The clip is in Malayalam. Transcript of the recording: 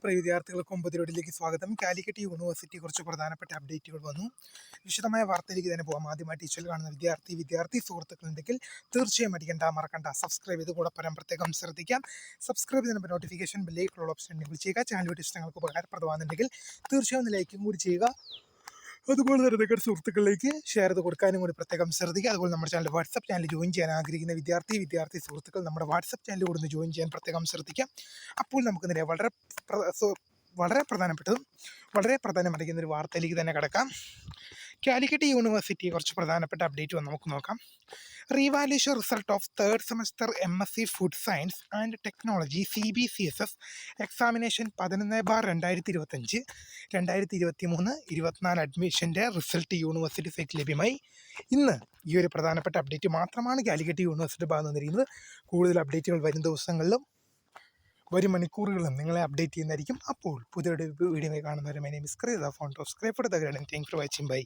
പ്രിയ വിദ്യാർത്ഥികൾക്ക് 9 സ്വാഗതം. കാലിക്കറ്റ് യൂണിവേഴ്സിറ്റി കുറച്ച് പ്രധാനപ്പെട്ട അപ്ഡേറ്റുകൾ വന്നു. വിശദമായ വാർത്തയിലേക്ക് തന്നെ പോകാം. ആദ്യമായിട്ട് ഈ ചാനൽ കാണുന്ന വിദ്യാർത്ഥി സുഹൃത്തുക്കളുണ്ടെങ്കിൽ തീർച്ചയായും മറക്കണ്ട സബ്സ്ക്രൈബ് ചെയ്ത് കൂടെ പ്രത്യേകം ശ്രദ്ധിക്കാം. സബ്സ്ക്രൈബ് ചെയ്യുന്ന നോട്ടിഫിക്കേഷൻ ബെല്ലേക്കുള്ള ഓപ്ഷൻ എനേബിൾ ചെയ്യുക. ചാനൽ ഇഷ്ടങ്ങൾക്ക് ഉപകാരപ്രദമാകുന്നുണ്ടെങ്കിൽ തീർച്ചയായും ഒന്ന് ലൈക്കും കൂടി ചെയ്യുക. അതുപോലെ തന്നെ നിങ്ങളുടെ സുഹൃത്തുക്കളിലേക്ക് ഷെയർ ചെയ്ത് കൊടുക്കാനും കൂടി പ്രത്യേകം ശ്രദ്ധിക്കുക. അതുപോലെ നമ്മുടെ ചാനൽ വാട്സപ്പ് ചാനൽ ജോയിൻ ചെയ്യാൻ ആഗ്രഹിക്കുന്ന വിദ്യാർത്ഥി സുഹൃത്തുക്കൾ നമ്മുടെ വാട്സപ്പ് ചാനൽ കൂടെ ഒന്ന് ജോയിൻ ചെയ്യാൻ പ്രത്യേകം ശ്രദ്ധിക്കാം. അപ്പോൾ നമുക്ക് നേരെ വളരെ പ്രധാനപ്പെട്ടതും വളരെ പ്രാധാന്യമറിയിക്കുന്ന ഒരു വാർത്തയിലേക്ക് തന്നെ കിടക്കാം. കാലിക്കറ്റ് യൂണിവേഴ്സിറ്റി കുറച്ച് പ്രധാനപ്പെട്ട അപ്ഡേറ്റ് നമുക്ക് നോക്കാം. Revaluation result of third semester MSc food science and technology CBCSS examination 11/2025 2023-24 അഡ്മിഷൻ്റെ റിസൾട്ട് യൂണിവേഴ്സിറ്റി സൈറ്റ് ലഭ്യമായി. ഇന്ന് ഈ ഒരു പ്രധാനപ്പെട്ട അപ്ഡേറ്റ് മാത്രമാണ് കാലിക്കറ്റ് യൂണിവേഴ്സിറ്റി ഭാഗത്ത് നിന്നിരിക്കുന്നത്. കൂടുതൽ അപ്ഡേറ്റുകൾ വരും ദിവസങ്ങളിലും വരും മണിക്കൂറുകളും നിങ്ങളെ അപ്ഡേറ്റ് ചെയ്യുന്നതായിരിക്കും. അപ്പോൾ പുതിയൊരു വീഡിയോ കാണുന്നവരെ my name is Craze, founder of Scribe for the guide. Thank you for watching. By.